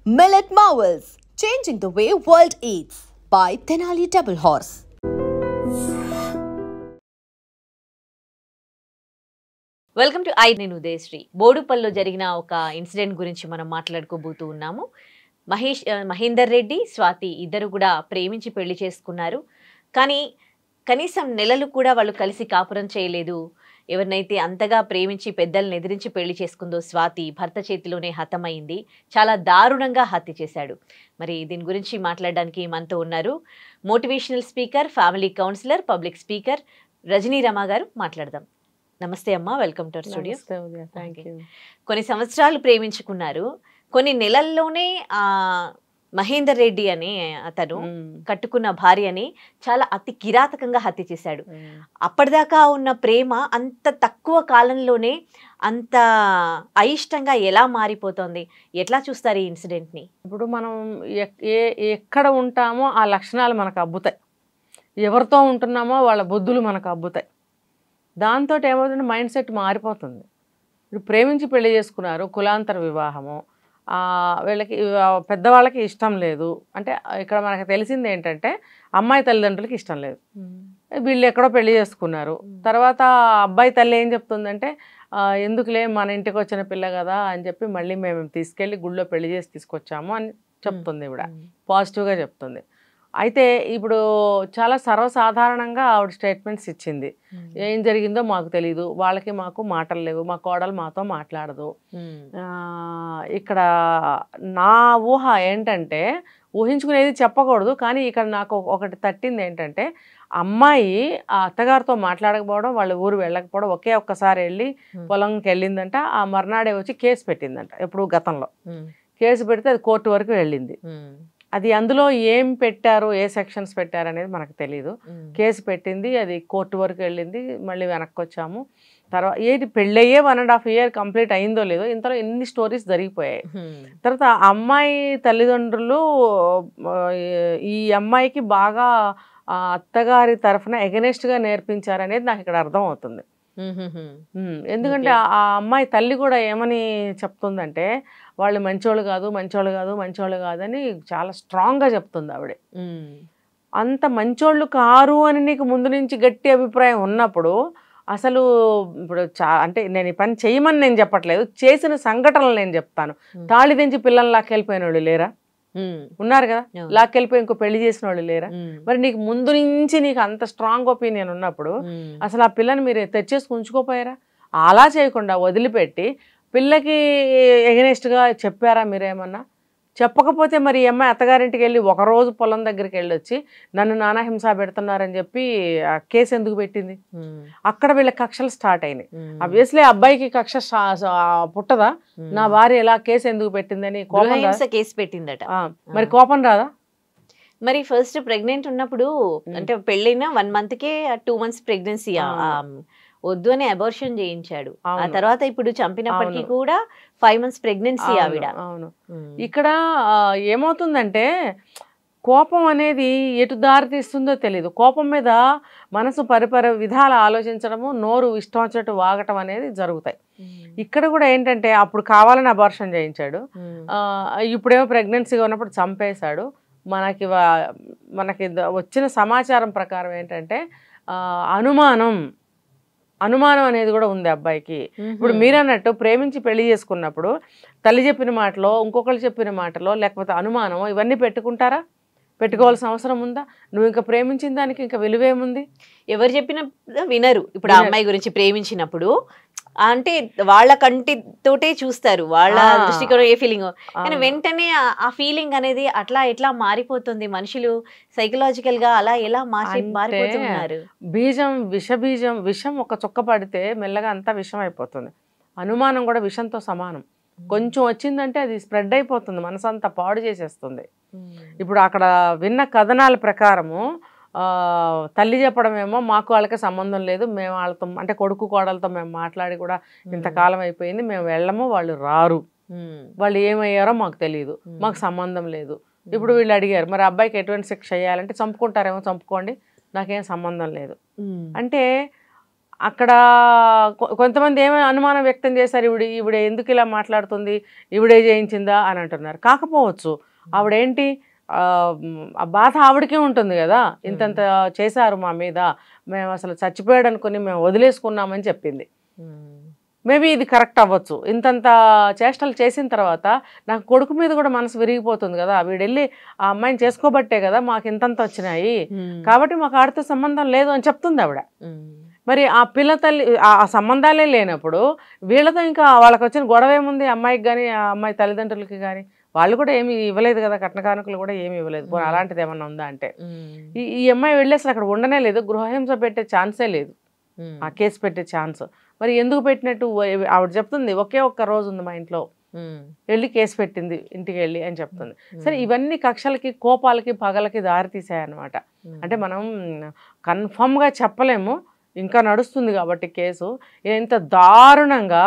Millet Marvels, changing the way world eats by Tenali Double Horse. Welcome to నేను ఉదయశ్రీ. బోడుపల్లిలో జరిగిన ఒక incident గురించి మనం మాట్లాడుకోబోతూ ఉన్నాము. మహేందర్ రెడ్డి, స్వాతి ఇద్దరు కూడా ప్రేమించి పెళ్లి చేసుకున్నారు. కానీ కనీసం నెలలు కూడా వాళ్ళు కలిసి కాపురం చేయలేదు. ఎవరినైతే అంతగా ప్రేమించి పెద్దలను ఎదిరించి పెళ్లి చేసుకుందో స్వాతి భర్త చేతిలోనే హతమైంది. చాలా దారుణంగా హత్య చేశాడు. మరి దీని గురించి మాట్లాడడానికి మనతో ఉన్నారు motivational speaker, family counsellor, public speaker Rajani Rama గారు. మాట్లాడదాం. నమస్తే అమ్మ, వెల్కమ్ టు అవర్ స్టూడియో. కొన్ని సంవత్సరాలు ప్రేమించుకున్నారు. కొన్ని నెలల్లోనే మహేందర్ రెడ్డి అనే అతను కట్టుకున్న భార్యని చాలా అతి కిరాతకంగా హత్య చేశాడు. అప్పటిదాకా ఉన్న ప్రేమ అంత తక్కువ కాలంలోనే అంత అయిష్టంగా ఎలా మారిపోతుంది? ఎట్లా చూస్తారు ఈ ఇన్సిడెంట్ని? ఇప్పుడు మనం ఎక్కడ ఉంటామో ఆ లక్షణాలు మనకు అబ్బుతాయి. ఎవరితో ఉంటున్నామో వాళ్ళ బుద్ధులు మనకు అబ్బుతాయి. దాంతో ఏమవుతుంది, మైండ్ సెట్ మారిపోతుంది. ఇప్పుడు ప్రేమించి పెళ్లి చేసుకున్నారు, కులాంతర వివాహము, వీళ్ళకి పెద్దవాళ్ళకి ఇష్టం లేదు. అంటే ఇక్కడ మనకు తెలిసింది ఏంటంటే అమ్మాయి తల్లిదండ్రులకి ఇష్టం లేదు. వీళ్ళు ఎక్కడో పెళ్లి చేసుకున్నారు. తర్వాత అబ్బాయి తల్లి ఏం చెప్తుందంటే, ఎందుకులే మన ఇంటికి వచ్చిన పిల్ల కదా అని చెప్పి మళ్ళీ మేము తీసుకెళ్ళి గుళ్ళో పెళ్లి చేసి తీసుకొచ్చాము అని చెప్తుంది. ఇవిడ పాజిటివ్గా చెప్తుంది. అయితే ఇప్పుడు చాలా సర్వసాధారణంగా ఆవిడ స్టేట్మెంట్స్ ఇచ్చింది. ఏం జరిగిందో మాకు తెలీదు, వాళ్ళకి మాకు మాటలు లేవు, మా కోడలు మాతో మాట్లాడదు. ఇక్కడ నా ఊహ ఏంటంటే, ఊహించుకునేది చెప్పకూడదు, కానీ ఇక్కడ నాకు ఒకటి తట్టింది ఏంటంటే, అమ్మాయి ఆ అత్తగారితో మాట్లాడకపోవడం, వాళ్ళ ఊరు వెళ్ళకపోవడం, ఒక్కసారి వెళ్ళి పొలంకి వెళ్ళిందంట. ఆ మర్నాడే వచ్చి కేసు పెట్టిందంట. ఎప్పుడు గతంలో కేసు పెడితే అది కోర్టు వరకు వెళ్ళింది. అది అందులో ఏం పెట్టారు, ఏ సెక్షన్స్ పెట్టారు అనేది మనకు తెలీదు. కేసు పెట్టింది, అది కోర్టు వరకు వెళ్ళింది, మళ్ళీ వెనక్కి వచ్చాము. తర్వాత ఏంటి పెళ్ళయ్యే 1.5 year కంప్లీట్ అయిందో లేదో, ఇంతలో ఎన్ని స్టోరీస్ జరిగిపోయాయి. తర్వాత ఆ అమ్మాయి తల్లిదండ్రులు ఈ అమ్మాయికి బాగా అత్తగారి తరఫున ఎగనెస్ట్గా నేర్పించారనేది నాకు ఇక్కడ అర్థం అవుతుంది. ఎందుకంటే ఆ అమ్మాయి తల్లి కూడా ఏమని చెప్తుందంటే, వాళ్ళు మంచోళ్ళు కాదు, మంచోళ్ళు కాదు, మంచోళ్ళు కాదని చాలా స్ట్రాంగ్గా చెప్తుంది ఆవిడ. అంత మంచోళ్ళు కారు అని నీకు ముందు నుంచి గట్టి అభిప్రాయం ఉన్నప్పుడు అసలు ఇప్పుడు అంటే నేను ఈ పని చేయమని నేను చెప్పట్లేదు, చేసిన సంఘటనలు నేను చెప్తాను. తాళి దించి పిల్లల్ని లాక్కెళ్ళిపోయిన వాళ్ళు లేరా? ఉన్నారు కదా. లాక్కెళ్ళిపోయి ఇంకో పెళ్లి చేసిన వాళ్ళు లేరా? మరి నీకు ముందు నుంచి నీకు అంత స్ట్రాంగ్ ఒపీనియన్ ఉన్నప్పుడు అసలు ఆ పిల్లని మీరు తెచ్చేసి ఉంచుకోపోయారా? అలా చేయకుండా వదిలిపెట్టి పిల్లకి ఎగనెస్ట్గా చెప్పారా మీరేమన్నా? చెప్పకపోతే మరి ఈ అమ్మాయి అత్తగారింటికి వెళ్ళి ఒకరోజు పొలం దగ్గరికి వెళ్ళి వచ్చి నన్ను నానా హింస పెడుతున్నారని చెప్పి ఆ కేసు ఎందుకు పెట్టింది? అక్కడ వీళ్ళ కక్షలు స్టార్ట్ అయినాయి. ఆబ్వియస్లీ అబ్బాయికి కక్ష పుట్టదా? నా భార్య ఎలా కేసు ఎందుకు పెట్టిందని కోపం కేసు పెట్టిందట. మరి కోపం రాదా? మరి ఫస్ట్ ప్రెగ్నెంట్ ఉన్నప్పుడు అంటే పెళ్ళైన 1 monthకే 2 months ప్రెగ్నెన్సీ వద్దు అని అబార్షన్ చేయించాడు. ఆ తర్వాత ఇప్పుడు చంపినప్పటికీ కూడా 5 months ప్రెగ్నెన్సీ ఆవిడ. అవును. ఇక్కడ ఏమవుతుందంటే కోపం అనేది ఎటు దారి తీస్తుందో తెలియదు. కోపం మీద మనసు పరిపర విధాలు ఆలోచించడము, నోరు ఇష్టం వచ్చినట్టు వాగటం అనేది జరుగుతాయి. ఇక్కడ కూడా ఏంటంటే అప్పుడు కావాలని అబార్షన్ చేయించాడు, ఇప్పుడేమో ప్రెగ్నెన్సీగా ఉన్నప్పుడు చంపేశాడు. మనకి వచ్చిన సమాచారం ప్రకారం ఏంటంటే అనుమానం అనేది కూడా ఉంది అబ్బాయికి. ఇప్పుడు మీరన్నట్టు ప్రేమించి పెళ్లి చేసుకున్నప్పుడు తల్లి చెప్పిన మాటలో, ఇంకొకరు చెప్పిన మాటలో, లేకపోతే అనుమానం, ఇవన్నీ పెట్టుకోవాల్సిన అవసరం ఉందా? నువ్వు ఇంకా ప్రేమించిన దానికి ఇంకా విలువేముంది? ఎవరు చెప్పిన వినరు. ఇప్పుడు ఆ అమ్మాయి గురించి ప్రేమించినప్పుడు అంటే వాళ్ళ కంటితోటే చూస్తారు, వాళ్ళ దృష్టికోణం ఏ ఫీలింగ్, కానీ వెంటనే ఆ ఫీలింగ్ అనేది అట్లా ఎట్లా మారిపోతుంది? మనుషులు సైకలాజికల్ గా అలా ఎలా మారిపోతున్నారు? విషం ఒక చుక్క పడితే మెల్లగా అంతా విషం అయిపోతుంది. అనుమానం కూడా విషంతో సమానం. కొంచెం వచ్చిందంటే అది స్ప్రెడ్ అయిపోతుంది, మనసంతా పాడు చేసేస్తుంది. ఇప్పుడు అక్కడ విన్న కథనాల ప్రకారము తల్లి చెప్పడమేమో మాకు వాళ్ళకి సంబంధం లేదు, మేము వాళ్ళతో అంటే కొడుకు కోడలతో మేము మాట్లాడి కూడా ఇంతకాలం అయిపోయింది, మేము వెళ్ళము, వాళ్ళు రారు, వాళ్ళు ఏమయ్యారో మాకు తెలియదు, మాకు సంబంధం లేదు. ఇప్పుడు వీళ్ళు అడిగారు మరి అబ్బాయికి ఎటువంటి శిక్ష చేయాలంటే, చంపుకుంటారేమో చంపుకోండి, నాకేం సంబంధం లేదు అంటే అక్కడ కొంతమంది ఏమైనా అనుమానం వ్యక్తం చేశారు, ఈవిడ ఎందుకు ఇలా మాట్లాడుతుంది, ఈవిడే చేయించిందా అని అంటున్నారు. కాకపోవచ్చు, ఆవిడేంటి ఆ బాధ ఆవిడకే ఉంటుంది కదా, ఇంతంత చేశారు మా మీద, మేము అసలు చచ్చిపోయాడు అనుకుని మేము వదిలేసుకున్నామని చెప్పింది. మేబీ ఇది కరెక్ట్ అవ్వచ్చు. ఇంతంత చేష్టలు చేసిన తర్వాత నాకు కొడుకు మీద కూడా మనసు విరిగిపోతుంది కదా, వీడెళ్ళి ఆ అమ్మాయిని చేసుకోబట్టే కదా మాకు ఇంతంత వచ్చినాయి, కాబట్టి మాకు ఆడితో సంబంధం లేదు అని చెప్తుంది ఆవిడ. మరి ఆ పిల్ల తల్లి ఆ సంబంధాలే లేనప్పుడు వీళ్ళతో ఇంకా వాళ్ళకి వచ్చిన గొడవ ఏముంది, అమ్మాయికి కానీ ఆ అమ్మాయి తల్లిదండ్రులకి కానీ? వాళ్ళు కూడా ఏమి ఇవ్వలేదు కదా, కట్న కానుకలు కూడా ఏమి ఇవ్వలేదు. అలాంటిది ఏమన్నా ఉందా అంటే ఈ అమ్మాయి వెళ్ళి అసలు అక్కడ ఉండనే లేదు, గృహహింస పెట్టే ఛాన్సే లేదు, ఆ కేసు పెట్టే ఛాన్స్. మరి ఎందుకు పెట్టినట్టు ఆవిడ చెప్తుంది, ఒకే ఒక్క రోజు ఉంది మా ఇంట్లో, వెళ్ళి కేసు పెట్టింది ఇంటికి వెళ్ళి అని చెప్తుంది. సరే, ఇవన్నీ కక్షలకి, కోపాలకి, పగలకి దారి తీసాయన్నమాట. అంటే మనం కన్ఫర్మ్గా చెప్పలేము, ఇంకా నడుస్తుంది కాబట్టి కేసు. ఎంత దారుణంగా,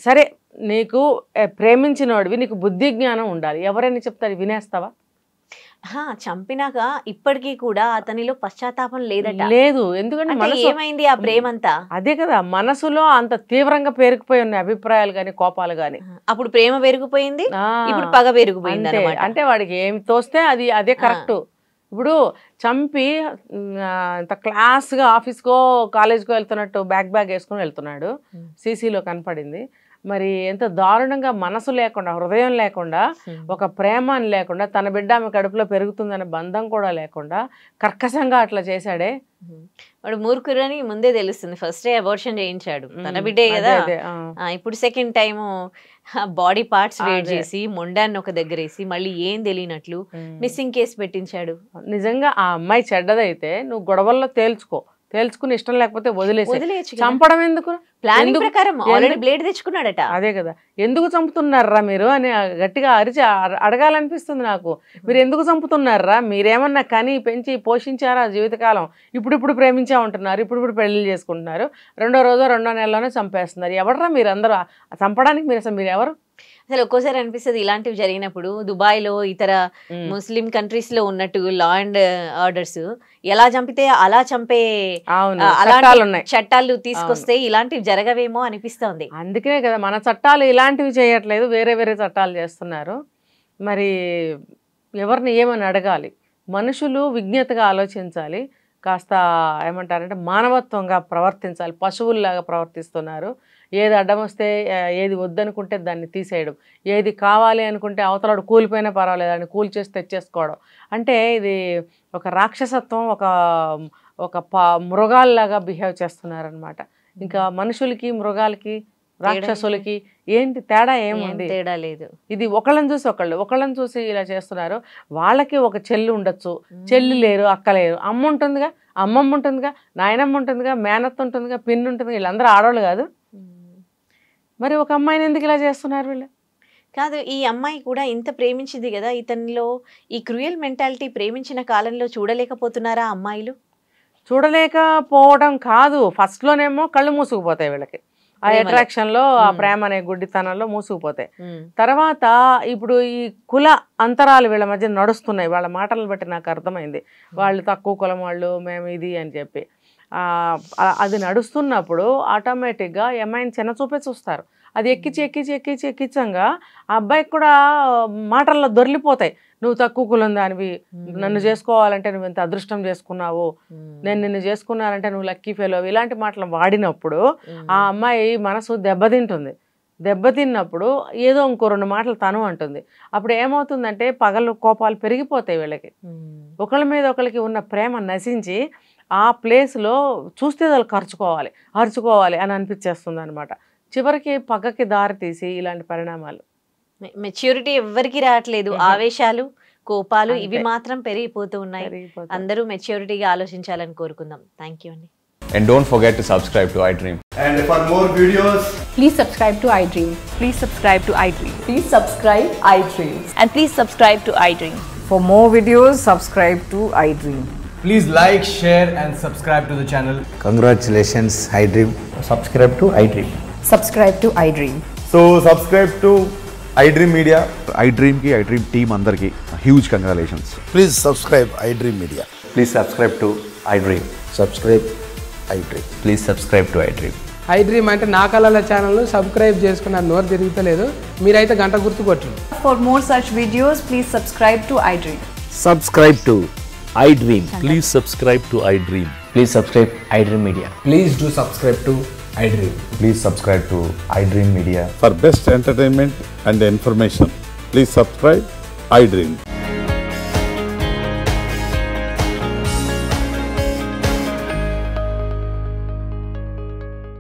సరే నీకు ప్రేమించినోడివి, నీకు బుద్ధి జ్ఞానం ఉండాలి, ఎవరైనా చెప్తారు వినేస్తావా? చంపినాక ఇప్పటికీ కూడా అతనిలో పశ్చాత్తాపం లేదు. ఎందుకంటే ఏమైంది ఆ ప్రేమంతా? అదే కదా, మనసులో అంత తీవ్రంగా పేరుకుపోయి ఉన్నాయి అభిప్రాయాలు గాని, కోపాలు గాని. అప్పుడు ప్రేమ పెరిగిపోయింది, ఇప్పుడు పగ పెరిగిపోయింది. అంటే వాడికి ఏమి తోస్తే అదే కరెక్ట్. ఇప్పుడు చంపి ఇంత క్లాస్గా ఆఫీస్కో కాలేజ్కో వెళ్తున్నట్టు బ్యాగ్ వేసుకుని వెళ్తున్నాడు, సీసీలో కనపడింది. మరి ఎంత దారుణంగా, మనసు లేకుండా, హృదయం లేకుండా, ఒక ప్రేమ అని లేకుండా, తన బిడ్డ ఆమె కడుపులో పెరుగుతుందనే బంధం కూడా లేకుండా కర్కశంగా అట్లా చేశాడే. వాడు మూర్ఖురని ముందే తెలుస్తుంది, ఫస్ట్ అబార్షన్ చేయించాడు, తన బిడ్డే కదా. ఇప్పుడు సెకండ్ టైం బాడీ పార్ట్స్ వేట్ చేసి మొండాన్ని ఒక దగ్గర వేసి మళ్ళీ ఏం తెలియనట్లు మిస్సింగ్ కేసు పెట్టించాడు. నిజంగా ఆ అమ్మాయి చెడ్డదైతే నువ్వు గొడవల్లో తేల్చుకుని ఇష్టం లేకపోతే వదిలేసి చంపడం ఎందుకు? ప్లానింగ్ ప్రకారం ఆల్రెడీ బ్లేడ్ తెచ్చుకున్నాడట. అదే కదా, ఎందుకు చంపుతున్నారా మీరు అని గట్టిగా అరిచి అడగాలనిపిస్తుంది నాకు. మీరు ఎందుకు చంపుతున్నారా? మీరేమన్నా కని పెంచి పోషించారా జీవితకాలం? ఇప్పుడు ప్రేమించా ఉంటున్నారు, ఇప్పుడు పెళ్లి చేసుకుంటున్నారు, రెండో నెలలోనే చంపేస్తున్నారు. ఎవడరా మీరు అందరూ? చంపడానికి మీరు ఎవరు? అసలు ఒక్కోసారి అనిపిస్తుంది ఇలాంటివి జరిగినప్పుడు, దుబాయ్లో ఇతర ముస్లిం కంట్రీస్ లో ఉన్నట్టు లా అండ్ ఆర్డర్స్ ఎలా చంపితే అలా చంపే చట్టాలు తీసుకొస్తే ఇలాంటివి జరగవేమో అనిపిస్తుంది. అందుకనే కదా మన చట్టాలు ఇలాంటివి చేయట్లేదు, వేరే చట్టాలు చేస్తున్నారు. మరి ఎవరిని ఏమని అడగాలి? మనుషులు విజ్ఞతగా ఆలోచించాలి, కాస్త ఏమంటారంటే మానవత్వంగా ప్రవర్తించాలి. పశువుల్లాగా ప్రవర్తిస్తున్నారు. ఏది అడ్డం వస్తే, ఏది వద్దనుకుంటే దాన్ని తీసేయడం, ఏది కావాలి అనుకుంటే అవతలాడు కూలిపోయినా పర్వాలేదు అని కూల్చేసి తెచ్చేసుకోవడం. అంటే ఇది ఒక రాక్షసత్వం, ఒక మృగాల్లాగా బిహేవ్ చేస్తున్నారనమాట. ఇంకా మనుషులకి, మృగాలకి, రాక్షసులకి ఏంటి తేడా? ఏముంది? తేడా లేదు. ఇది ఒకళ్ళని చూసి ఇలా చేస్తున్నారు. వాళ్ళకి ఒక చెల్లి ఉండొచ్చు, చెల్లి లేరు, అక్క లేరు, అమ్మ ఉంటుందిగా, అమ్మమ్మ ఉంటుందిగా, నాయనమ్మ ఉంటుందిగా, మేనత్త ఉంటుందిగా, పిన్ ఉంటుంది. వీళ్ళందరూ ఆడవాళ్ళు కాదు. మరి ఒక అమ్మాయిని ఎందుకు ఇలా చేస్తున్నారు వీళ్ళు? కాదు, ఈ అమ్మాయి కూడా ఇంత ప్రేమించింది కదా, ఇతనిలో ఈ క్రూయల్ మెంటాలిటీ ప్రేమించిన కాలంలో చూడలేకపోతున్నారా అమ్మాయిలు? చూడలేకపోవడం కాదు, ఫస్ట్లోనేమో కళ్ళు మూసుకుపోతాయి వీళ్ళకి, ఆ అట్రాక్షన్లో, ఆ ప్రేమ అనే గుడ్డితనంలో మూసుకుపోతాయి. తర్వాత ఇప్పుడు ఈ కుల అంతరాలు వీళ్ళ మధ్య నడుస్తున్నాయి. వాళ్ళ మాటలను బట్టి నాకు అర్థమైంది, వాళ్ళు తక్కువ కులం వాళ్ళు, మేము ఇది అని చెప్పి. అది నడుస్తున్నప్పుడు ఆటోమేటిక్గా అమ్మాయిని చిన్న చూపే చూస్తారు. అది ఎక్కించంగా ఆ అబ్బాయికి కూడా మాటల్లో దొరికిపోతాయి. నువ్వు తక్కువ కులం దానివి, నన్ను చేసుకోవాలంటే నువ్వు ఎంత అదృష్టం చేసుకున్నావు, నేను నిన్ను చేసుకున్నానంటే నువ్వు లక్కీ ఫెలో, ఇలాంటి మాటలు వాడినప్పుడు ఆ అమ్మాయి మనసు దెబ్బతిన్నప్పుడు ఏదో ఇంకో రెండు మాటలు తను అంటుంది. అప్పుడు ఏమవుతుందంటే పగలు కోపాలు పెరిగిపోతాయి వీళ్ళకి. ఒకళ్ళ మీద ఒకరికి ఉన్న ప్రేమ నశించి ఆ ప్లేస్లో చూస్తే వాళ్ళు అరుచుకోవాలి అని అనిపించేస్తుంది అనమాట. చివరికి పగకి దారి తీసి ఇలాంటి పరిణామాలు. మెచ్యూరిటీ ఎవరికి రావట్లేదు, ఆవేశాలు, కోపాలు ఇవి మాత్రం పెరిగిపోతూ ఉన్నాయి. అందరూ మెచ్యూరిటీగా ఆలోచించాలని కోరుకుందాం. థ్యాంక్ యూ అండి. And don't forget to subscribe to iDream. And for more videos, Please subscribe to iDream. Please subscribe to iDream. Please subscribe iDream. And please subscribe to iDream. For more videos, subscribe to iDream. please like, share and subscribe to the channel. Congratulations, iDream. Subscribe to iDream. Subscribe to iDream. So subscribe to iDream Media. iDream ki iDream team andarki huge congratulations. Please subscribe iDream Media. Please subscribe to iDream. Subscribe iDream. Please subscribe to iDream. iDream అంటే నా కళల channel subscribe చేసుకున్న నోరు తిరుగుతలేదు మీరైతే గంట గుర్తు కొట్టండి. For more such videos, please subscribe to iDream. Subscribe to iDream. Please subscribe to iDream. Please subscribe iDream Media. Please do subscribe to iDream. Please subscribe to iDream Media. For best entertainment and information, please subscribe iDream.